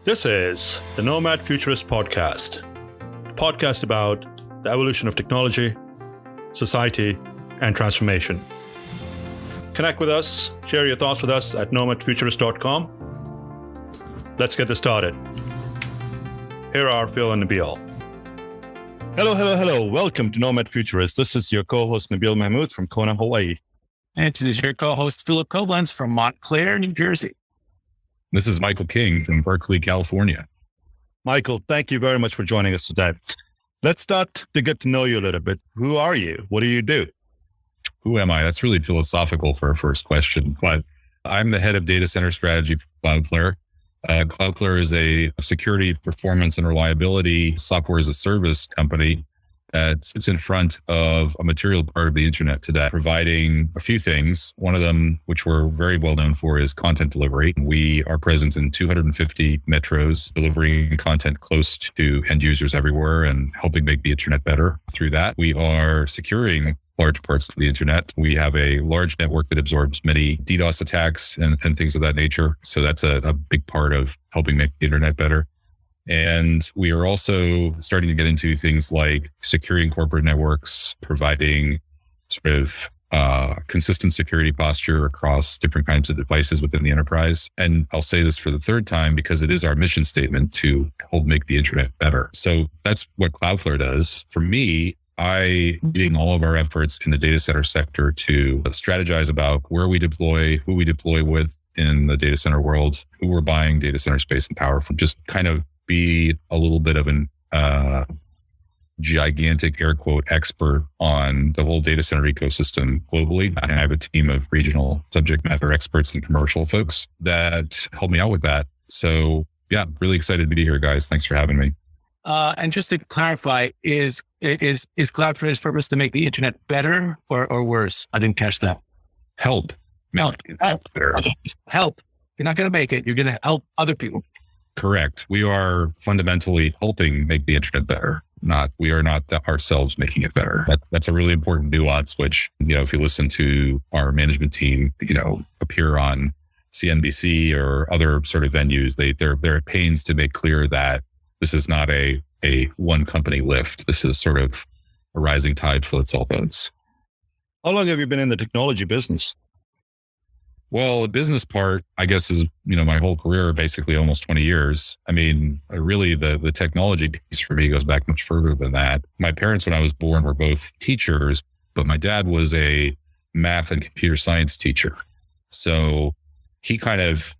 This is the Nomad Futurist podcast, a podcast about the evolution of technology, society, and transformation. Connect with us, share your thoughts with us at nomadfuturist.com. Let's get this started. Here are Phil and Nabil. Hello. Welcome to Nomad Futurist. This is your co-host Nabil Mahmood from Kona, Hawaii. And this is your co-host Philip Koblenz from Montclair, New Jersey. This is Michael King from Berkeley, California. Michael, thank you very much for joining us today. Let's start to get to know you a little bit. Who are you? What do you do? Who am I? That's really philosophical for a first question, but I'm the head of data center strategy for Cloudflare. Cloudflare is a security, performance, and reliability software as a service company that sits in front of a material part of the internet today, providing a few things. One of them, which we're very well known for, is content delivery. We are present in 250 metros, delivering content close to end users everywhere and helping make the internet better. Through that, we are securing large parts of the internet. We have a large network that absorbs many DDoS attacks and things of that nature. So that's a big part of helping make the internet better. And we are also starting to get into things like securing corporate networks, providing sort of consistent security posture across different kinds of devices within the enterprise. And I'll say this for the third time because it is our mission statement to help make the internet better. So that's what Cloudflare does. For me, leading all of our efforts in the data center sector to strategize about where we deploy, who we deploy with in the data center world, who we're buying data center space and power from, just kind of be a little bit of an gigantic air quote expert on the whole data center ecosystem globally. I have a team of regional subject matter experts and commercial folks that help me out with that. So yeah, really excited to be here, guys. Thanks for having me. And just to clarify, is Cloudflare's purpose to make the internet better or worse? I didn't catch that. Help. Help. You're not going to make it. You're going to help other people. Correct. We are fundamentally helping make the internet better. We are not ourselves making it better. That's a really important nuance, which, if you listen to our management team, appear on CNBC or other sort of venues, they're at pains to make clear that this is not a one company lift. This is sort of a rising tide floats all boats. How long have you been in the technology business? Well, the business part, I guess, is, my whole career, basically almost 20 years. I mean, really the technology piece for me goes back much further than that. My parents, when I was born, were both teachers, but my dad was a math and computer science teacher. So he kind of,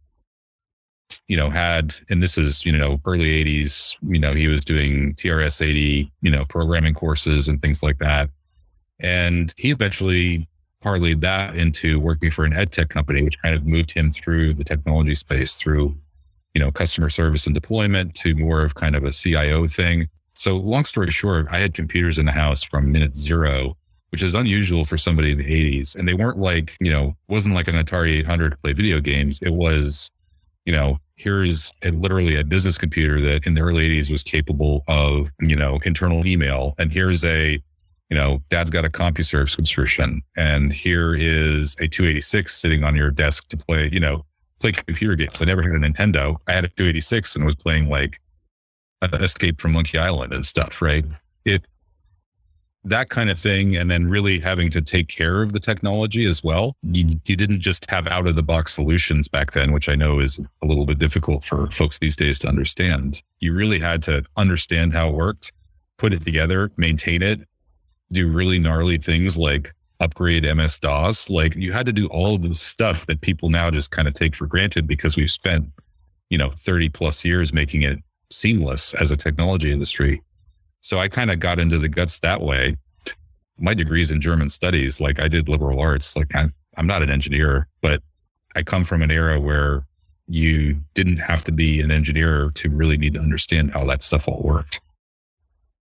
had, and this is, early 80s, he was doing TRS 80, programming courses and things like that. And he eventually parlayed that into working for an ed tech company, which kind of moved him through the technology space through, customer service and deployment to more of kind of a CIO thing. So long story short, I had computers in the house from minute zero, which is unusual for somebody in the 80s. And they weren't like, wasn't like an Atari 800 to play video games. It was, here's literally a business computer that in the early 80s was capable of, internal email. And here's dad's got a CompuServe subscription, and here is a 286 sitting on your desk to play computer games. I never had a Nintendo. I had a 286 and was playing like Escape from Monkey Island and stuff, right? That kind of thing. And then really having to take care of the technology as well. You didn't just have out of the box solutions back then, which I know is a little bit difficult for folks these days to understand. You really had to understand how it worked, put it together, maintain it, do really gnarly things like upgrade MS-DOS. Like you had to do all of the stuff that people now just kind of take for granted because we've spent, 30 plus years making it seamless as a technology industry. So I kind of got into the guts that way. My degree's in German studies. Like I did liberal arts. Like I'm not an engineer, but I come from an era where you didn't have to be an engineer to really need to understand how that stuff all worked.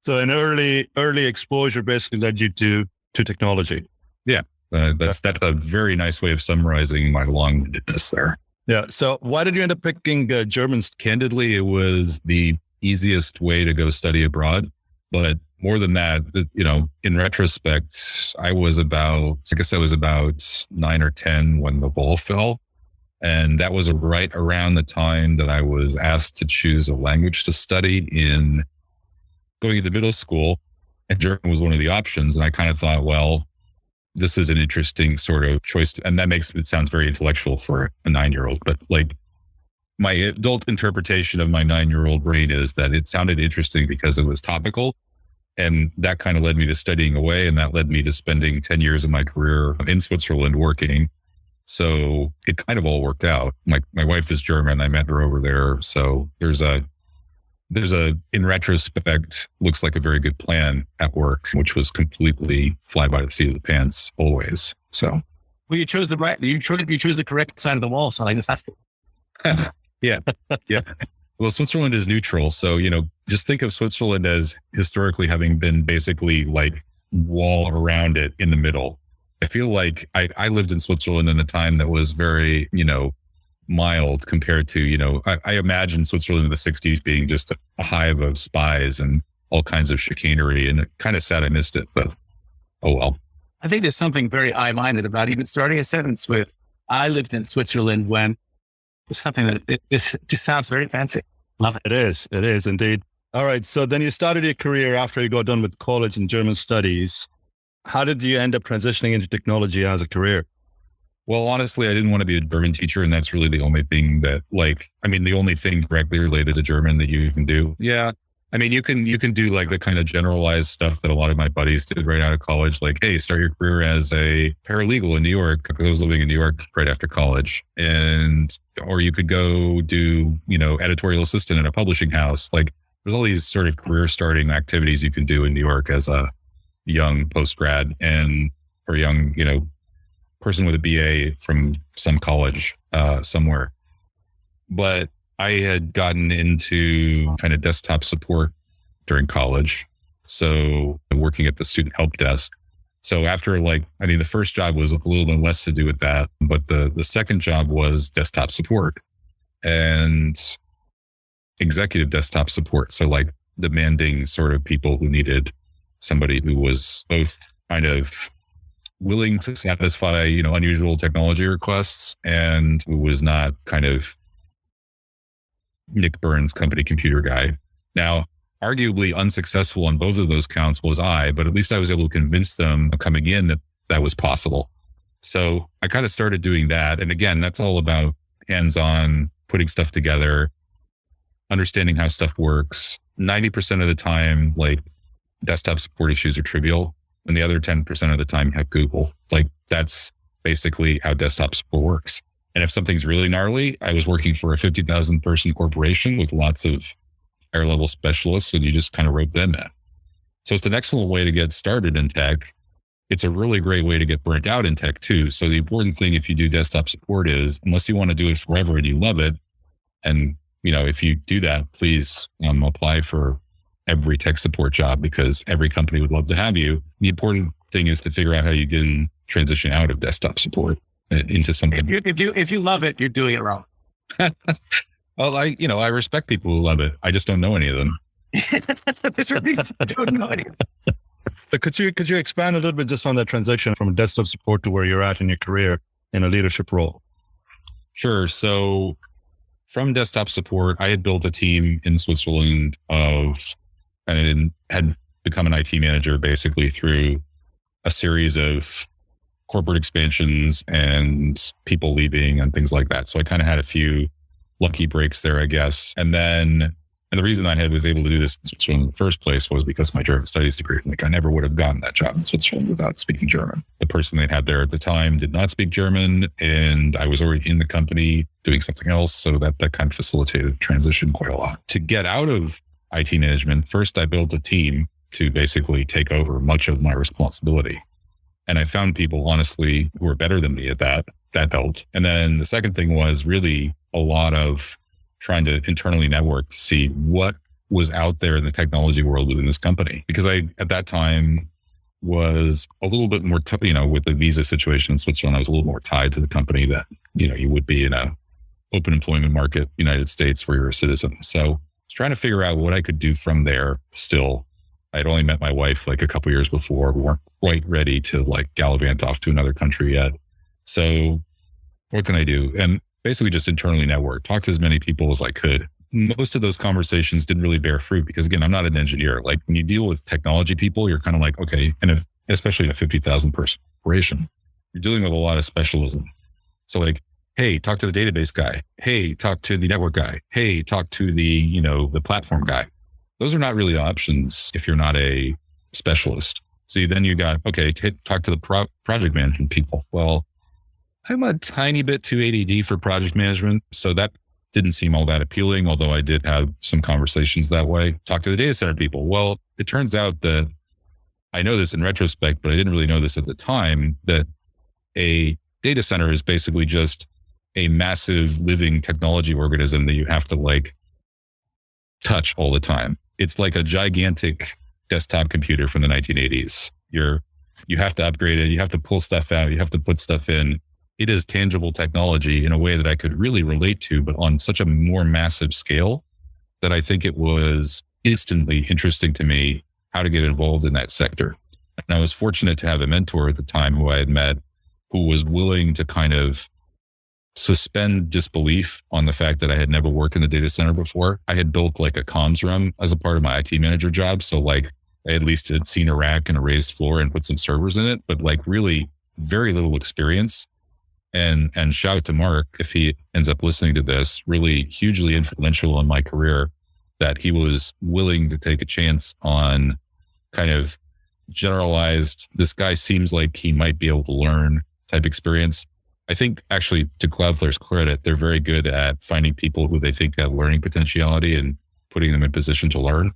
So an early exposure basically led you to technology. Yeah, that's a very nice way of summarizing my long-windedness there. Yeah. So why did you end up picking German? Candidly, it was the easiest way to go study abroad. But more than that, in retrospect, I was about 9 or 10 when the wall fell. And that was right around the time that I was asked to choose a language to study in going into middle school. And German was one of the options. And I kind of thought, well, this is an interesting sort of choice. And that makes it sound very intellectual for a 9-year-old. But like my adult interpretation of my 9-year-old brain is that it sounded interesting because it was topical. And that kind of led me to studying away. And that led me to spending 10 years of my career in Switzerland working. So it kind of all worked out. My wife is German. I met her over there. So there's a, in retrospect, looks like a very good plan at work, which was completely fly by the seat of the pants always. So. Well, you chose you chose the correct side of the wall. So I guess that's good. Yeah. Well, Switzerland is neutral. So, just think of Switzerland as historically having been basically like wall around it in the middle. I feel like I lived in Switzerland in a time that was very, mild compared to, I imagine Switzerland in the 60s being just a hive of spies and all kinds of chicanery, and it kind of sad I missed it, but oh well. I think there's something very high-minded about even starting a sentence with, I lived in Switzerland when it's something that it just sounds very fancy. Love it. It is indeed. All right. So then you started your career after you got done with college in German studies. How did you end up transitioning into technology as a career? Well, honestly, I didn't want to be a German teacher. And that's really the only thing that the only thing directly related to German that you can do. Yeah. I mean, you can do like the kind of generalized stuff that a lot of my buddies did right out of college. Like, hey, start your career as a paralegal in New York, because I was living in New York right after college. Or you could go do, editorial assistant in a publishing house. Like there's all these sort of career starting activities you can do in New York as a young post-grad or young, person with a BA from some college somewhere. But I had gotten into kind of desktop support during college. So working at the student help desk. So after the first job was a little bit less to do with that, but the second job was desktop support and executive desktop support. So like demanding sort of people who needed somebody who was both kind of willing to satisfy, unusual technology requests and who was not kind of Nick Burns company computer guy. Now, arguably unsuccessful on both of those counts was I, but at least I was able to convince them coming in that was possible. So I kind of started doing that. And again, that's all about hands-on, putting stuff together, understanding how stuff works. 90% of the time, like desktop support issues are trivial. And the other 10% of the time, have Google. Like that's basically how desktop support works. And if something's really gnarly, I was working for a 50,000 person corporation with lots of higher level specialists, and you just kind of rope them in. So it's an excellent way to get started in tech. It's a really great way to get burnt out in tech too. So the important thing if you do desktop support is, unless you want to do it forever and you love it, and if you do that, please apply for every tech support job because every company would love to have you. The important thing is to figure out how you can transition out of desktop support into something. If you love it, you're doing it wrong. Well, I respect people who love it. I just don't know any of them. That's right. I don't know any of them. Could you expand a little bit just on that transition from desktop support to where you're at in your career in a leadership role? Sure. So from desktop support, I had built a team in Switzerland and had become an IT manager basically through a series of corporate expansions and people leaving and things like that. So I kind of had a few lucky breaks there, I guess. And the reason I was able to do this in Switzerland in the first place was because of my German studies degree. Like I never would have gotten that job in Switzerland without speaking German. The person they had there at the time did not speak German, and I was already in the company doing something else. So that kind of facilitated the transition quite a lot. To get out of IT management, first I built a team to basically take over much of my responsibility. And I found people, honestly, who were better than me at that. That helped. And then the second thing was really a lot of trying to internally network to see what was out there in the technology world within this company. Because I, at that time, was a little bit more, with the visa situation in Switzerland, I was a little more tied to the company that, you would be in a open employment market, United States, where you're a citizen. So I was trying to figure out what I could do from there still. I had only met my wife like a couple years before. We weren't quite ready to like gallivant off to another country yet. So what can I do? And basically just internally network, talk to as many people as I could. Most of those conversations didn't really bear fruit because, again, I'm not an engineer. Like when you deal with technology people, you're kind of like, okay, and especially in a 50,000 person corporation, you're dealing with a lot of specialism. So like, hey, talk to the database guy. Hey, talk to the network guy. Hey, talk to the, the platform guy. Those are not really options if you're not a specialist. So then you got, okay, talk to the project management people. Well, I'm a tiny bit too ADD for project management. So that didn't seem all that appealing, although I did have some conversations that way. Talk to the data center people. Well, it turns out that I know this in retrospect, but I didn't really know this at the time, that a data center is basically just a massive living technology organism that you have to like touch all the time. It's like a gigantic desktop computer from the 1980s. You have to upgrade it. You have to pull stuff out. You have to put stuff in. It is tangible technology in a way that I could really relate to, but on such a more massive scale that I think it was instantly interesting to me how to get involved in that sector. And I was fortunate to have a mentor at the time who I had met who was willing to kind of suspend disbelief on the fact that I had never worked in the data center before. I had built like a comms room as a part of my IT manager job. So like I at least had seen a rack and a raised floor and put some servers in it, but like really very little experience. And shout out to Mark, if he ends up listening to this, really hugely influential in my career, that he was willing to take a chance on kind of generalized, this guy seems like he might be able to learn type experience. I think actually, to Cloudflare's credit, they're very good at finding people who they think have learning potentiality and putting them in position to learn.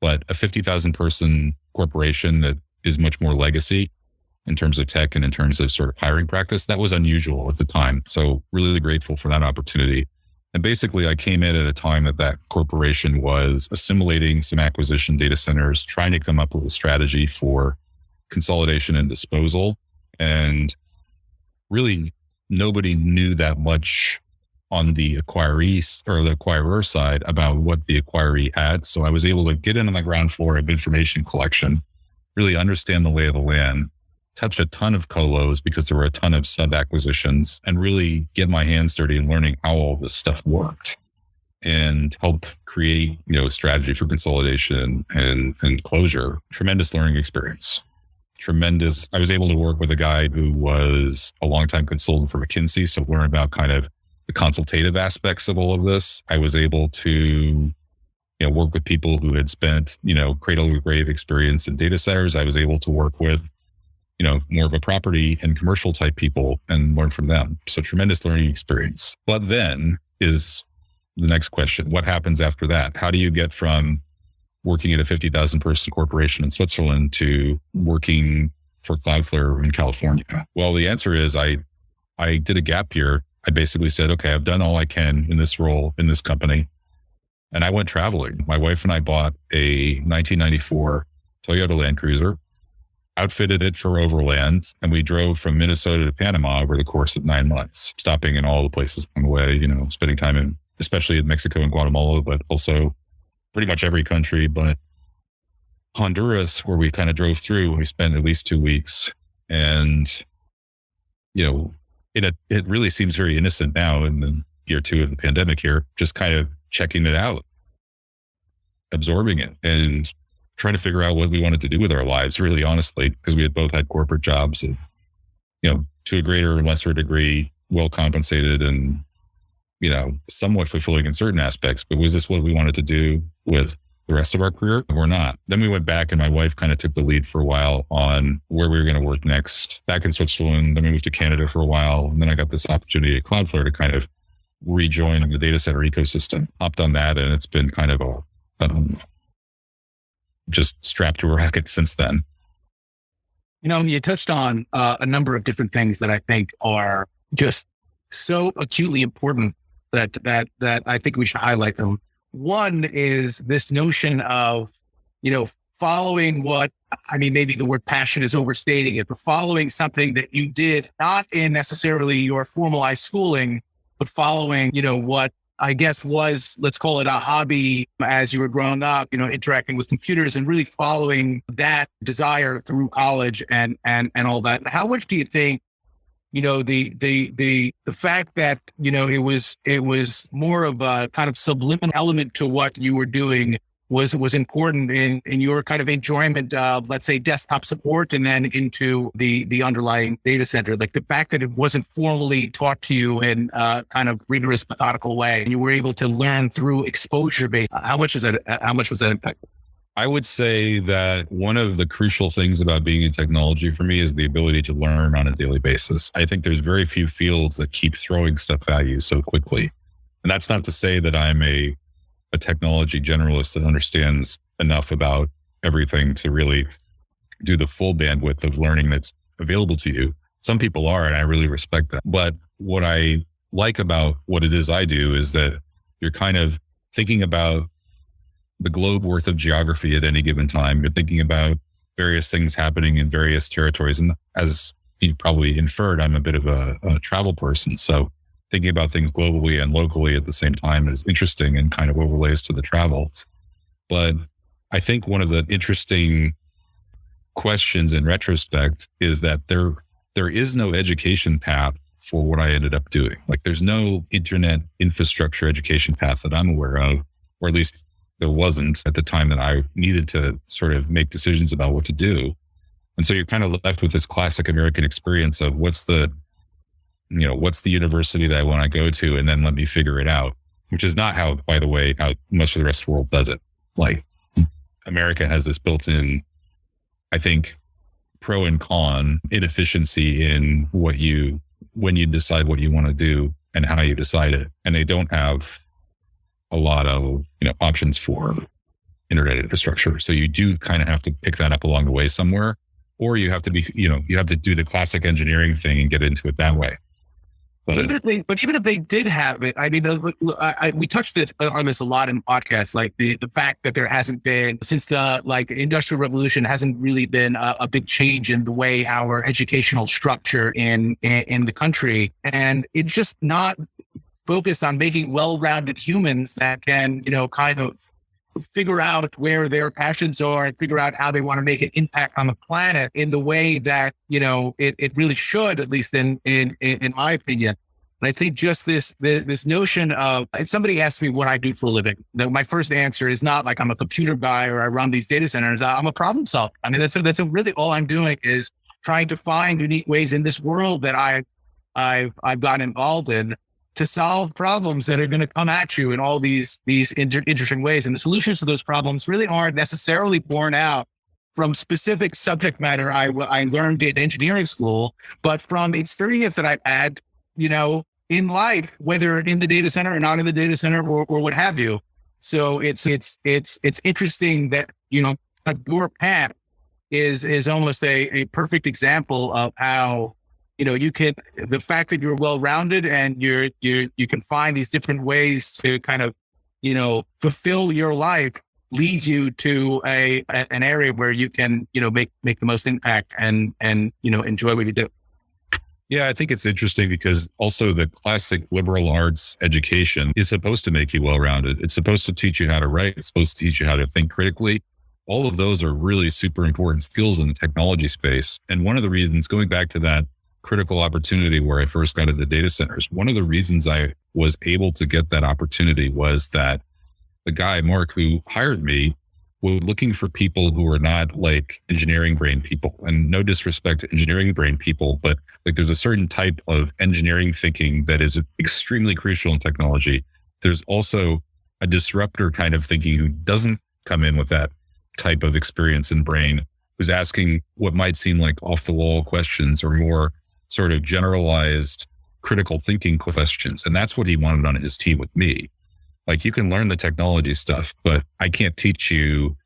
But a 50,000 person corporation that is much more legacy in terms of tech and in terms of sort of hiring practice, that was unusual at the time. So really grateful for that opportunity. And basically I came in at a time that corporation was assimilating some acquisition data centers, trying to come up with a strategy for consolidation and disposal. And really nobody knew that much on the acquiree or the acquirer side about what the acquiree had. So I was able to get in on the ground floor of information collection, really understand the lay of the land, touch a ton of colos because there were a ton of sub acquisitions, and really get my hands dirty in learning how all this stuff worked and help create, strategy for consolidation and closure. Tremendous learning experience. Tremendous. I was able to work with a guy who was a longtime consultant for McKinsey. So learn about kind of the consultative aspects of all of this. I was able to, work with people who had spent, cradle to grave experience in data centers. I was able to work with, more of a property and commercial type people and learn from them. So tremendous learning experience. But then is the next question. What happens after that? How do you get from working at a 50,000 person corporation in Switzerland to working for Cloudflare in California? Well, the answer is I did a gap year. I basically said, okay, I've done all I can in this role in this company. And I went traveling. My wife and I bought a 1994 Toyota Land Cruiser, outfitted it for overland, and we drove from Minnesota to Panama over the course of 9 months, stopping in all the places on the way, spending time in, especially in Mexico and Guatemala, but also pretty much every country, but Honduras, where we kind of drove through, we spent at least 2 weeks. And, it really seems very innocent now in the year 2 of the pandemic here, just kind of checking it out, absorbing it, and trying to figure out what we wanted to do with our lives, really honestly, because we had both had corporate jobs and, to a greater or lesser degree, well compensated and, somewhat fulfilling in certain aspects. But was this what we wanted to do with the rest of our career or not? Then we went back and my wife kind of took the lead for a while on where we were going to work next, back in Switzerland. Then we moved to Canada for a while. And then I got this opportunity at Cloudflare to kind of rejoin the data center ecosystem, hopped on that. And it's been kind of just strapped to a racket since then. You touched on a number of different things that I think are just so acutely important that I think we should highlight them. One is this notion of, following maybe the word passion is overstating it, but following something that you did not in necessarily your formalized schooling, but following, what I guess was, let's call it a hobby as you were growing up, interacting with computers and really following that desire through college and all that. How much do you think, the fact that, it was more of a kind of subliminal element to what you were doing was important in your kind of enjoyment of, let's say, desktop support and then into the underlying data center. Like the fact that it wasn't formally taught to you in a kind of rigorous, methodical way, and you were able to learn through exposure based. How much was that impact? I would say that one of the crucial things about being in technology for me is the ability to learn on a daily basis. I think there's very few fields that keep throwing stuff at you so quickly. And that's not to say that I'm a technology generalist that understands enough about everything to really do the full bandwidth of learning that's available to you. Some people are, and I really respect that. But what I like about what it is I do is that you're kind of thinking about the globe worth of geography at any given time. You're thinking about various things happening in various territories. And as you probably inferred, I'm a bit of a travel person. So thinking about things globally and locally at the same time is interesting and kind of overlays to the travel. But I think one of the interesting questions in retrospect is that there is no education path for what I ended up doing. Like there's no internet infrastructure education path that I'm aware of, or at least there wasn't at the time that I needed to sort of make decisions about what to do. And so you're kind of left with this classic American experience of what's the university that I want to go to, and then let me figure it out, which is not how, by the way, how much of the rest of the world does it. Like America has this built-in, I think, pro and con inefficiency in when you decide what you want to do and how you decide it. And they don't have a lot of, options for internet infrastructure. So you do kind of have to pick that up along the way somewhere, or you have to you have to do the classic engineering thing and get into it that way. But even if they did have it, I mean, we touched on this a lot in podcasts, like the fact that there hasn't been, since the industrial revolution, hasn't really been a big change in the way our educational structure in the country, and it's just not focused on making well-rounded humans that can, kind of figure out where their passions are and figure out how they want to make an impact on the planet in the way that, it really should, at least in my opinion. And I think just this notion of, if somebody asks me what I do for a living, my first answer is not like I'm a computer guy or I run these data centers. I'm a problem solver. I mean, that's really all I'm doing is trying to find unique ways in this world that I've gotten involved in to solve problems that are going to come at you in all these interesting ways. And the solutions to those problems really aren't necessarily born out from specific subject matter I learned in engineering school, but from experience that I've had, in life, whether in the data center or not in the data center or what have you. So it's interesting that, your path is almost a perfect example of how, the fact that you're well-rounded and you can find these different ways to kind of, fulfill your life leads you to an area where you can, make the most impact and enjoy what you do. Yeah, I think it's interesting because also the classic liberal arts education is supposed to make you well-rounded. It's supposed to teach you how to write. It's supposed to teach you how to think critically. All of those are really super important skills in the technology space. And one of the reasons, going back to that critical opportunity where I first got into data centers, one of the reasons I was able to get that opportunity was that the guy, Mark, who hired me, was looking for people who are not like engineering brain people. And no disrespect to engineering brain people, but like there's a certain type of engineering thinking that is extremely crucial in technology. There's also a disruptor kind of thinking who doesn't come in with that type of experience in brain, who's asking what might seem like off the wall questions or more sort of generalized critical thinking questions. And that's what he wanted on his team with me. Like, you can learn the technology stuff, but I can't teach you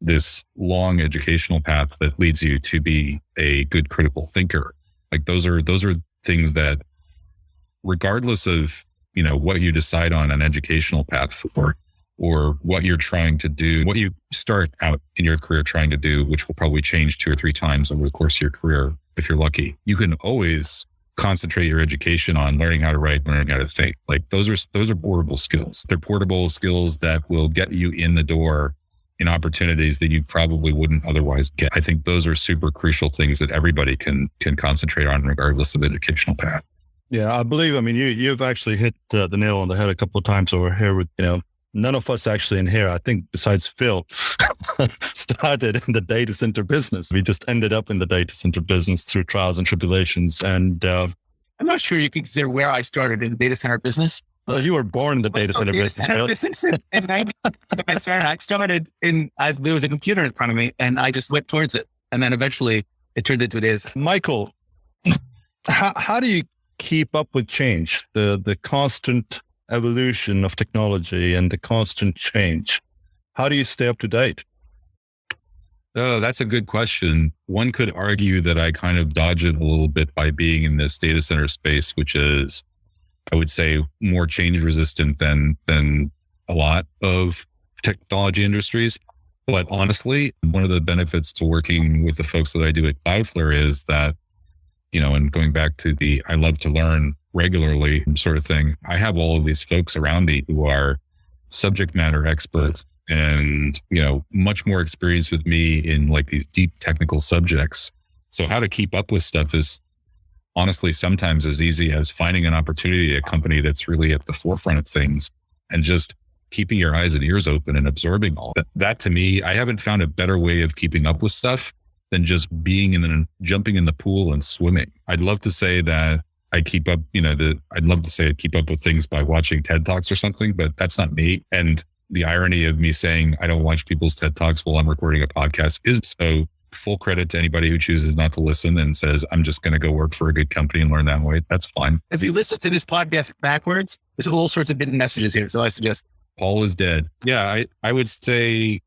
this long educational path that leads you to be a good critical thinker. Like those are things that, regardless of, what you decide on an educational path for, or what you're trying to do, what you start out in your career trying to do, which will probably change 2 or 3 times over the course of your career, if you're lucky, you can always concentrate your education on learning how to write, learning how to think. Like those are portable skills. They're portable skills that will get you in the door in opportunities that you probably wouldn't otherwise get. I think those are super crucial things that everybody can concentrate on regardless of educational path. Yeah, I believe, you've actually hit the nail on the head a couple of times over here with, none of us actually in here, I think besides Phil, started in the data center business. We just ended up in the data center business through trials and tribulations. And I'm not sure you can consider where I started in the data center business. you were born in the data center business. I started there was a computer in front of me and I just went towards it. And then eventually it turned into what it is. Michael, how do you keep up with change, the constant evolution of technology and the constant change? How do you stay up to date? Oh, that's a good question. One could argue that I kind of dodge it a little bit by being in this data center space, which is, I would say, more change resistant than a lot of technology industries. But honestly, one of the benefits to working with the folks that I do at Cloudflare is that, and going back to the I love to learn regularly sort of thing, I have all of these folks around me who are subject matter experts and, much more experience with me in like these deep technical subjects. So how to keep up with stuff is honestly sometimes as easy as finding an opportunity at a company that's really at the forefront of things and just keeping your eyes and ears open and absorbing all that. To me, I haven't found a better way of keeping up with stuff than just jumping in the pool and swimming. I'd love to say that I keep up, I'd love to say I keep up with things by watching TED Talks or something, but that's not me. And the irony of me saying I don't watch people's TED Talks while I'm recording a podcast is so full credit to anybody who chooses not to listen and says, I'm just going to go work for a good company and learn that way. That's fine. If you listen to this podcast backwards, there's all sorts of hidden messages here. So I suggest Paul is dead. Yeah, I would say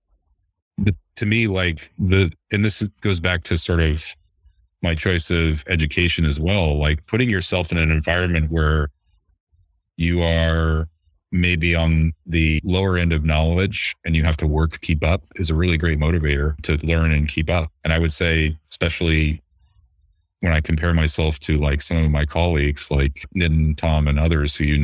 that to me, and this goes back to sort of my choice of education as well, like putting yourself in an environment where you are maybe on the lower end of knowledge and you have to work to keep up is a really great motivator to learn and keep up. And I would say, especially when I compare myself to like some of my colleagues, like Nitin, Tom, and others who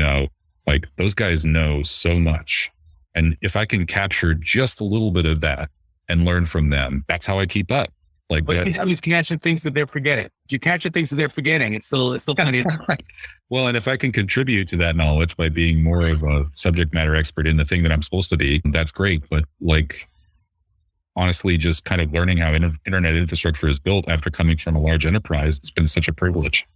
like those guys know so much. And if I can capture just a little bit of that and learn from them, that's how I keep up. Like, but you always catch the things that they're forgetting. If you catch the things that they're forgetting, it's still kind of right. Well, and if I can contribute to that knowledge by being more of a subject matter expert in the thing that I'm supposed to be, that's great. But like, honestly, just kind of learning how internet infrastructure is built after coming from a large enterprise, it's been such a privilege.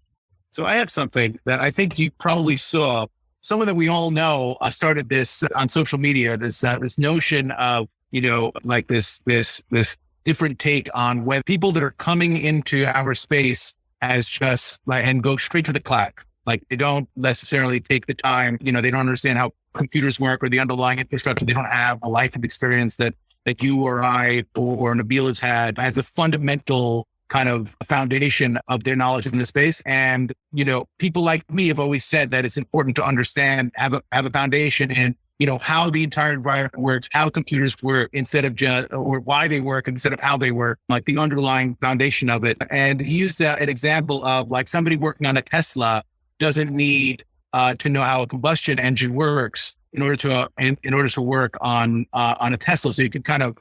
So I have something that I think you probably saw. Someone that we all know started this on social media. This notion of like this different take on when people that are coming into our space as just like and go straight to the cloud. Like they don't necessarily take the time. They don't understand how computers work or the underlying infrastructure. They don't have a life of experience that you or I or Nabil has had as the fundamental kind of foundation of their knowledge in the space. And, people like me have always said that it's important to understand, have a foundation in, how the entire environment works, how computers work instead of or why they work instead of how they work, like the underlying foundation of it. And he used an example of like somebody working on a Tesla doesn't need to know how a combustion engine works in order to work on a Tesla. So you can kind of,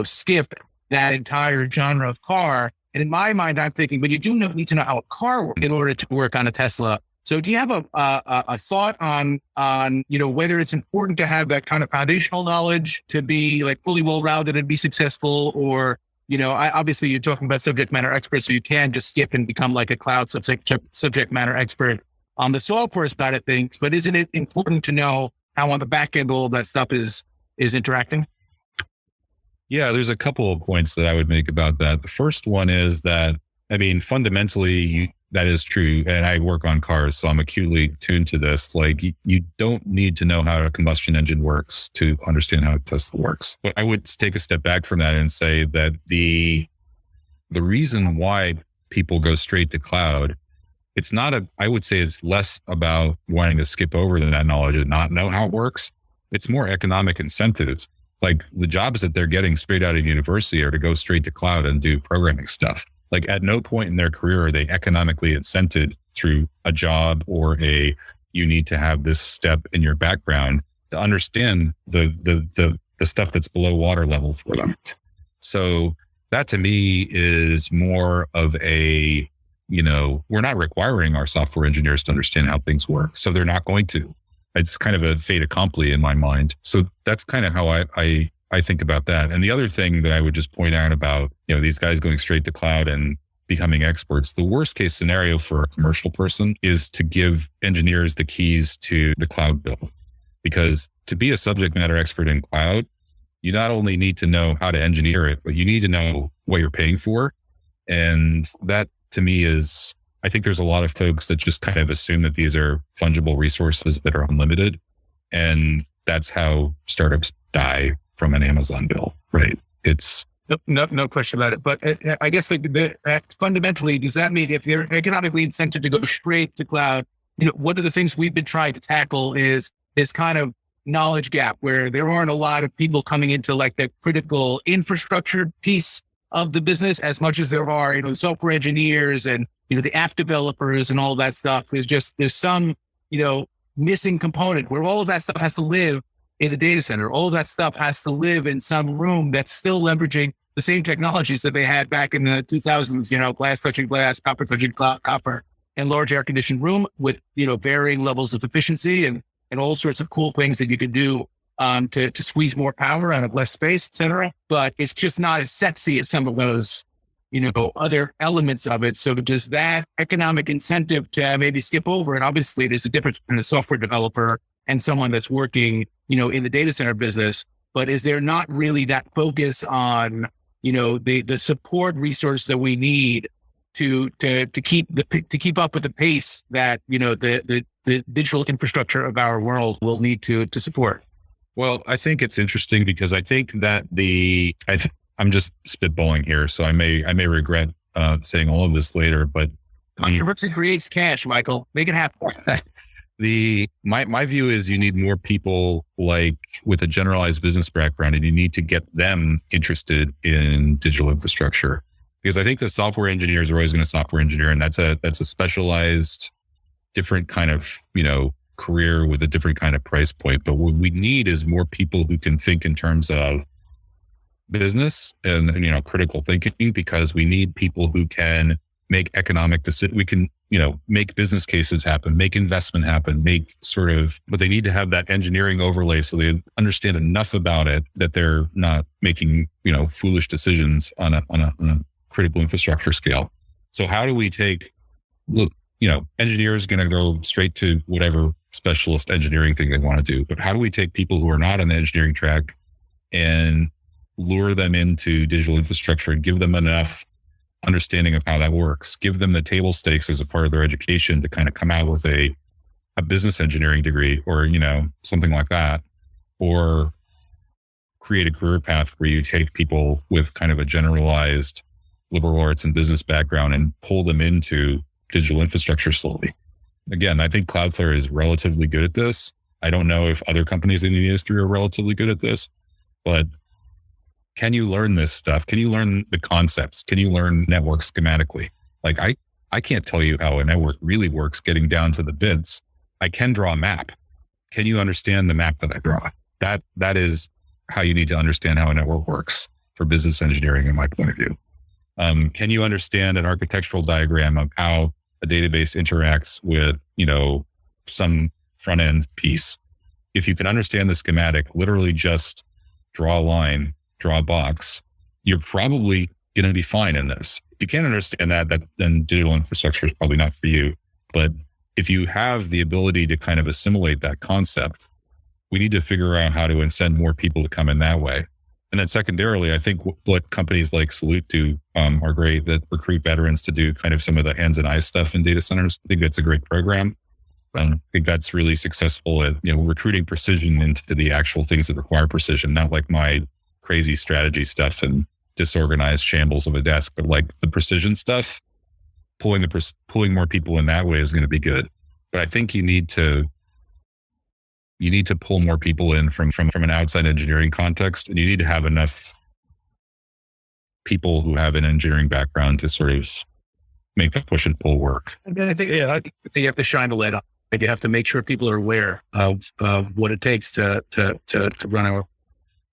skip that entire genre of car. And in my mind, I'm thinking, but you do need to know how a car works in order to work on a Tesla. So do you have a thought on whether it's important to have that kind of foundational knowledge to be like fully well-rounded and be successful? Or, obviously you're talking about subject matter experts, so you can just skip and become like a cloud subject matter expert on the software side of things. But isn't it important to know how on the back end all of that stuff is interacting? Yeah, there's a couple of points that I would make about that. The first one is that, fundamentally, that is true. And I work on cars, so I'm acutely tuned to this. Like, you don't need to know how a combustion engine works to understand how a Tesla works. But I would take a step back from that and say that the reason why people go straight to cloud, I would say it's less about wanting to skip over that knowledge and not know how it works. It's more economic incentive. Like the jobs that they're getting straight out of university are to go straight to cloud and do programming stuff. Like at no point in their career are they economically incented through a job or you need to have this step in your background to understand the the stuff that's below water level for them. So that to me is more of a, we're not requiring our software engineers to understand how things work. So they're not going to. It's kind of a fait accompli in my mind. So that's kind of how I think about that. And the other thing that I would just point out about, these guys going straight to cloud and becoming experts, the worst case scenario for a commercial person is to give engineers the keys to the cloud bill. Because to be a subject matter expert in cloud, you not only need to know how to engineer it, but you need to know what you're paying for. And that to me is, I think there's a lot of folks that just kind of assume that these are fungible resources that are unlimited. And that's how startups die from an Amazon bill, right? It's no question about it. But I guess fundamentally, does that mean if they're economically incented to go straight to cloud, one of the things we've been trying to tackle is this kind of knowledge gap where there aren't a lot of people coming into like the critical infrastructure piece of the business as much as there are, the software engineers and, the app developers and all that stuff. There's some, missing component where all of that stuff has to live in the data center. All of that stuff has to live in some room that's still leveraging the same technologies that they had back in the 2000s, glass touching glass, copper touching copper, and large air conditioned room with, varying levels of efficiency and all sorts of cool things that you can do to squeeze more power out of less space, et cetera. But it's just not as sexy as some of those, other elements of it. So does that economic incentive to maybe skip over? And obviously there's a difference between a software developer and someone that's working, in the data center business. But is there not really that focus on, the support resource that we need to keep up with the pace that, the digital infrastructure of our world will need to support? Well, I think it's interesting because I think that I'm just spitballing here, so I may regret saying all of this later, but controversy creates cash, Michael. Make it happen. My view is you need more people like with a generalized business background, and you need to get them interested in digital infrastructure, because I think the software engineers are always going to software engineer, and that's a specialized, different kind of career with a different kind of price point. But what we need is more people who can think in terms of business and critical thinking, because we need people who can make economic decisions. We can make business cases happen, make investment happen, but they need to have that engineering overlay so they understand enough about it that they're not making foolish decisions on a critical infrastructure scale. So how do we engineers going to go straight to whatever specialist engineering thing they want to do, but how do we take people who are not on the engineering track and lure them into digital infrastructure and give them enough understanding of how that works, give them the table stakes as a part of their education to kind of come out with a business engineering degree or, something like that, or create a career path where you take people with kind of a generalized liberal arts and business background and pull them into digital infrastructure slowly. Again, I think Cloudflare is relatively good at this. I don't know if other companies in the industry are relatively good at this, but can you learn this stuff? Can you learn the concepts? Can you learn network schematically? Like I can't tell you how a network really works getting down to the bits. I can draw a map. Can you understand the map that I draw? That is how you need to understand how a network works for business engineering, in my point of view. Can you understand an architectural diagram of how a database interacts with, some front end piece? If you can understand the schematic, literally just draw a line, draw a box, you're probably going to be fine in this. If you can't understand that, then digital infrastructure is probably not for you. But if you have the ability to kind of assimilate that concept, we need to figure out how to incent more people to come in that way. And then secondarily, I think what companies like Salute do are great, that recruit veterans to do kind of some of the hands and eyes stuff in data centers. I think that's a great program. I think that's really successful at recruiting precision into the actual things that require precision, not like my crazy strategy stuff and disorganized shambles of a desk, but like the precision stuff. Pulling more people in that way is going to be good. But I think you need to pull more people in from an outside engineering context, and you need to have enough people who have an engineering background to sort of make the push and pull work. I mean, I think you have to shine a light on it. You have to make sure people are aware of what it takes to run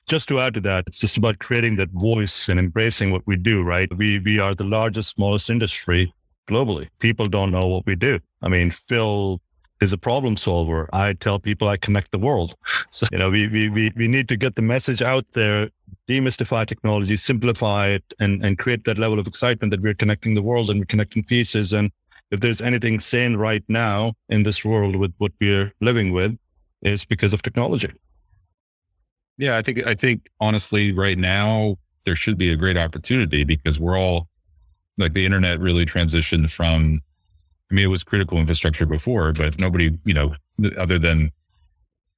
just to add to that, it's just about creating that voice and embracing what we do, right? We are the largest, smallest industry globally. People don't know what we do. I mean, Phil is a problem solver. I tell people I connect the world. So, we need to get the message out there, demystify technology, simplify it, and create that level of excitement that we're connecting the world and we're connecting pieces. And if there's anything sane right now in this world with what we're living with, it's because of technology. Yeah, I think honestly, right now, there should be a great opportunity because we're all like the internet really transitioned from, I mean, it was critical infrastructure before, but nobody, other than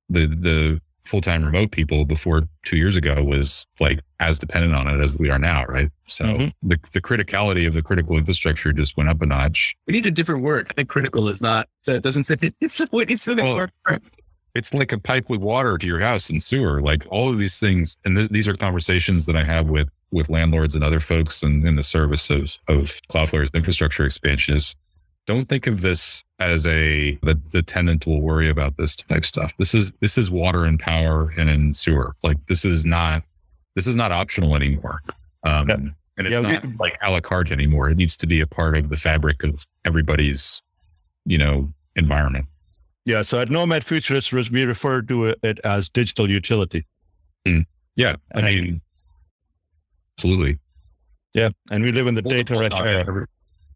the full-time remote people before 2 years ago was like as dependent on it as we are now. Right. So the criticality of the critical infrastructure just went up a notch. We need a different word. I think critical is not, so it doesn't say it's the word. It's the word. It's like a pipe with water to your house and sewer, like all of these things. And these are conversations that I have with landlords and other folks in the service of Cloudflare's infrastructure expansion is don't think of this as the tenant will worry about this type stuff. This is water and power and in sewer. Like this is not optional anymore. And it's not like a la carte anymore. It needs to be a part of the fabric of everybody's, environment. Yeah. So at Nomad Futurist, we refer to it as digital utility. Yeah. I mean, absolutely. Yeah. And we live in the data era.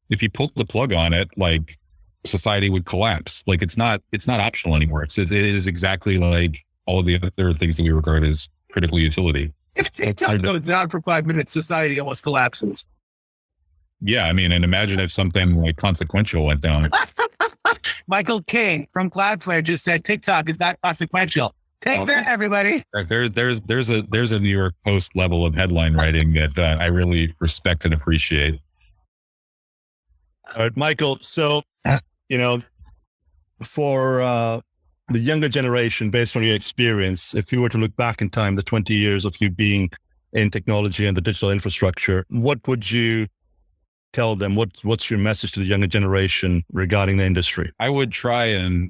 If you pull the plug on it, like society would collapse. Like it's not optional anymore. It is exactly like all of the other things that we regard as critical utility. If TikTok goes down for 5 minutes, society almost collapses. Yeah. I mean, and imagine if something like consequential went down. Michael King from Cloudflare just said TikTok is not consequential. Take that, everybody. There's a New York Post level of headline writing that I really respect and appreciate. All right, Michael. So, for the younger generation, based on your experience, if you were to look back in time, the 20 years of you being in technology and the digital infrastructure, what would you tell them? What's your message to the younger generation regarding the industry? I would try and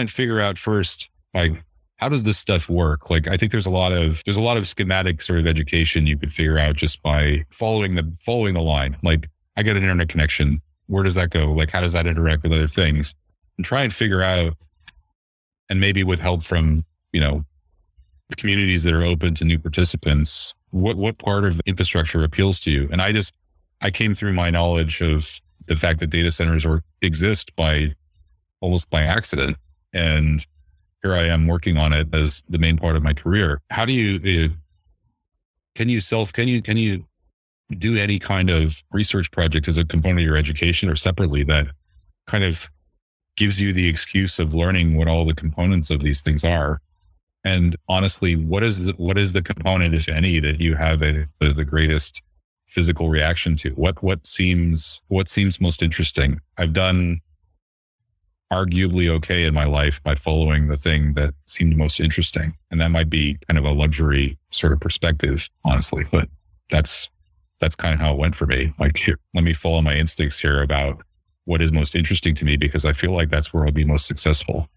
figure out first, like, how does this stuff work? Like, I think there's a lot of schematic sort of education you could figure out just by following the line. Like, I get an internet connection. Where does that go? Like, how does that interact with other things? And try and figure out, and maybe with help from, the communities that are open to new participants, what part of the infrastructure appeals to you? And I came through my knowledge of the fact that data centers exist almost by accident. And here I am working on it as the main part of my career. How do you, can you do any kind of research project as a component of your education or separately that kind of gives you the excuse of learning what all the components of these things are? And honestly, what is the component, if any, that you have the greatest physical reaction to? What seems most interesting? I've done arguably okay in my life by following the thing that seemed most interesting. And that might be kind of a luxury sort of perspective, honestly, but that's kind of how it went for me. Like, here, let me follow my instincts here about what is most interesting to me, because I feel like that's where I'll be most successful,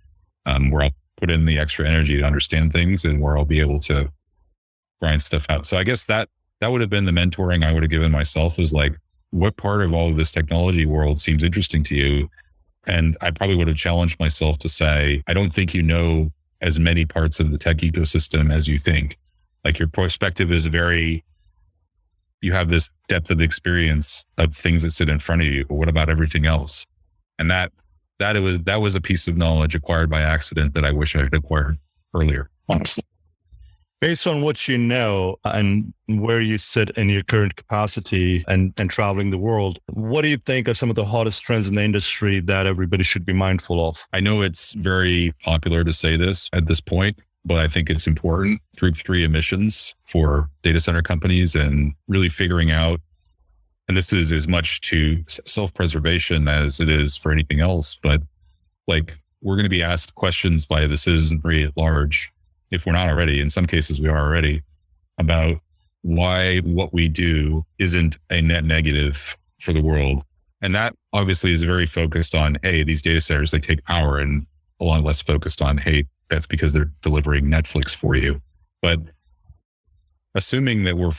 where I'll put in the extra energy to understand things and where I'll be able to grind stuff out. So I guess that would have been the mentoring I would have given myself, is like, what part of all of this technology world seems interesting to you? And I probably would have challenged myself to say, I don't think you know as many parts of the tech ecosystem as you think. Like, your perspective is you have this depth of experience of things that sit in front of you, but what about everything else? And that was a piece of knowledge acquired by accident that I wish I had acquired earlier, honestly. Based on what you know and where you sit in your current capacity and traveling the world, what do you think are some of the hottest trends in the industry that everybody should be mindful of? I know it's very popular to say this at this point, but I think it's important. Group 3 emissions for data center companies, and really figuring out, and this is as much to self-preservation as it is for anything else, but like, we're going to be asked questions by the citizenry at large, if we're not already, in some cases we are already, about why what we do isn't a net negative for the world. And that obviously is very focused on, hey, these data centers, they take power, and a lot less focused on, hey, that's because they're delivering Netflix for you. But assuming that we're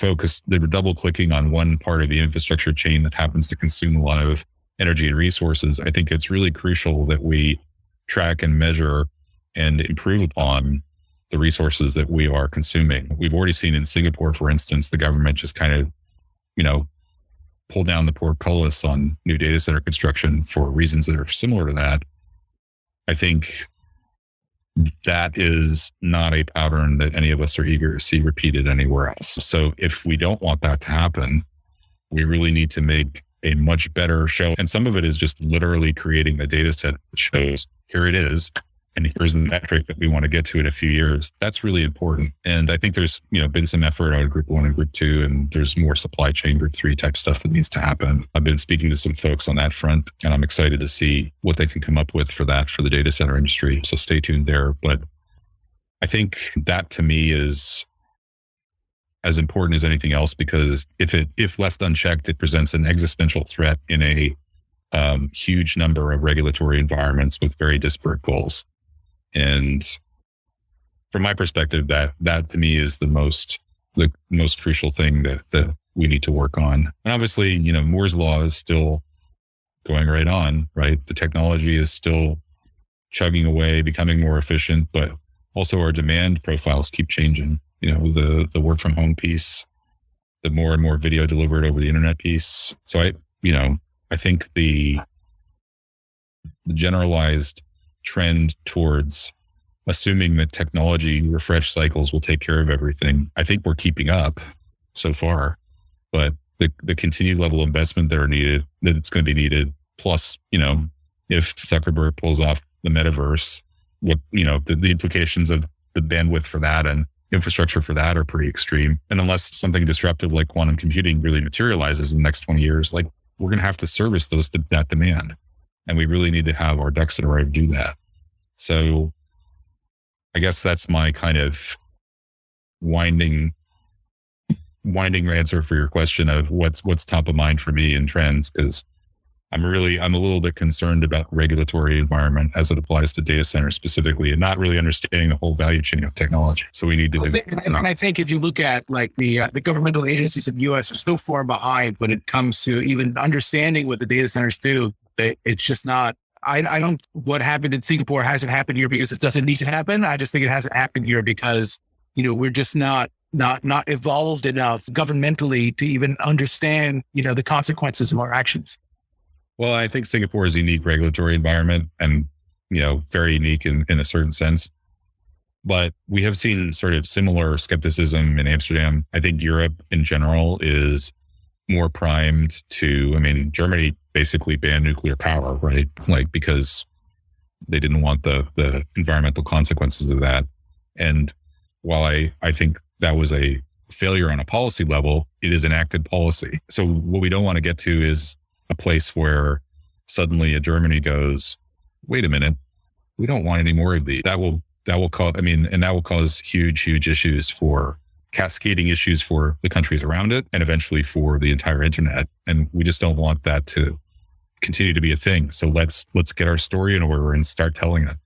double clicking on one part of the infrastructure chain that happens to consume a lot of energy and resources, I think it's really crucial that we track and measure and improve upon the resources that we are consuming. We've already seen in Singapore, for instance, the government just kind of, pull down the portcullis on new data center construction for reasons that are similar to that. I think that is not a pattern that any of us are eager to see repeated anywhere else. So if we don't want that to happen, we really need to make a much better show. And some of it is just literally creating a data set that shows, here it is, and here's the metric that we want to get to in a few years. That's really important. And I think there's, been some effort out of group 1 and group 2, and there's more supply chain group 3 type stuff that needs to happen. I've been speaking to some folks on that front, and I'm excited to see what they can come up with for the data center industry. So stay tuned there. But I think that to me is as important as anything else, because if left unchecked, it presents an existential threat in a huge number of regulatory environments with very disparate goals. And from my perspective, that to me is the most crucial thing that we need to work on. And obviously, Moore's law is still going right on, right? The technology is still chugging away, becoming more efficient, but also our demand profiles keep changing. The work from home piece, the more and more video delivered over the internet piece. So I think the generalized trend towards assuming that technology refresh cycles will take care of everything, I think we're keeping up so far, but the continued level of investment that's going to be needed, plus, if Zuckerberg pulls off the metaverse, what, the implications of the bandwidth for that and infrastructure for that are pretty extreme. And unless something disruptive like quantum computing really materializes in the next 20 years, we're going to have to service that demand. And we really need to have our ducks in a row to do that. So I guess that's my kind of winding answer for your question of what's top of mind for me in trends, because I'm a little bit concerned about regulatory environment as it applies to data centers specifically, and not really understanding the whole value chain of technology. So we need to and I think if you look at the governmental agencies in the US are so far behind when it comes to even understanding what the data centers do. It's just not, what happened in Singapore hasn't happened here because it doesn't need to happen. I just think it hasn't happened here because, we're just not evolved enough governmentally to even understand, the consequences of our actions. Well, I think Singapore is a unique regulatory environment and, very unique in a certain sense. But we have seen sort of similar skepticism in Amsterdam. I think Europe in general is more primed to, Germany basically banned nuclear power, right? Because they didn't want the environmental consequences of that. And while I think that was a failure on a policy level, it is enacted policy. So what we don't want to get to is a place where suddenly a Germany goes, wait a minute, we don't want any more of these. That will cause huge issues cascading issues for the countries around it and eventually for the entire internet. And we just don't want that to continue to be a thing. So let's get our story in order and start telling it.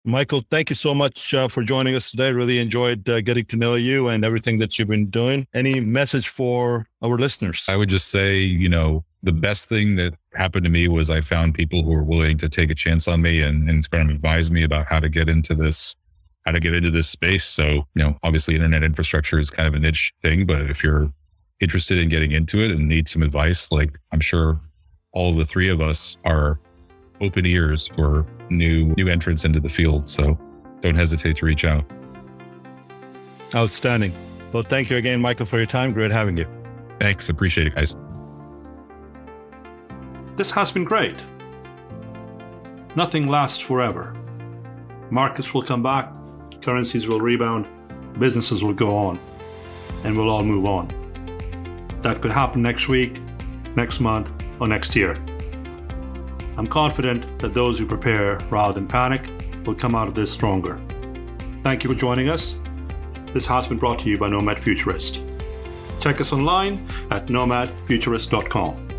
Michael, thank you so much for joining us today. Really enjoyed getting to know you and everything that you've been doing. Any message for our listeners? I would just say, the best thing that happened to me was I found people who were willing to take a chance on me and kind of advise me about how to get into this space. So, obviously internet infrastructure is kind of a niche thing, but if you're interested in getting into it and need some advice, I'm sure all of the three of us are open ears for new entrants into the field. So don't hesitate to reach out. Outstanding. Well, thank you again, Michael, for your time. Great having you. Thanks. Appreciate it, guys. This has been great. Nothing lasts forever. Markets will come back, currencies will rebound, businesses will go on, and we'll all move on. That could happen next week, next month, or next year. I'm confident that those who prepare rather than panic will come out of this stronger. Thank you for joining us. This has been brought to you by Nomad Futurist. Check us online at nomadfuturist.com.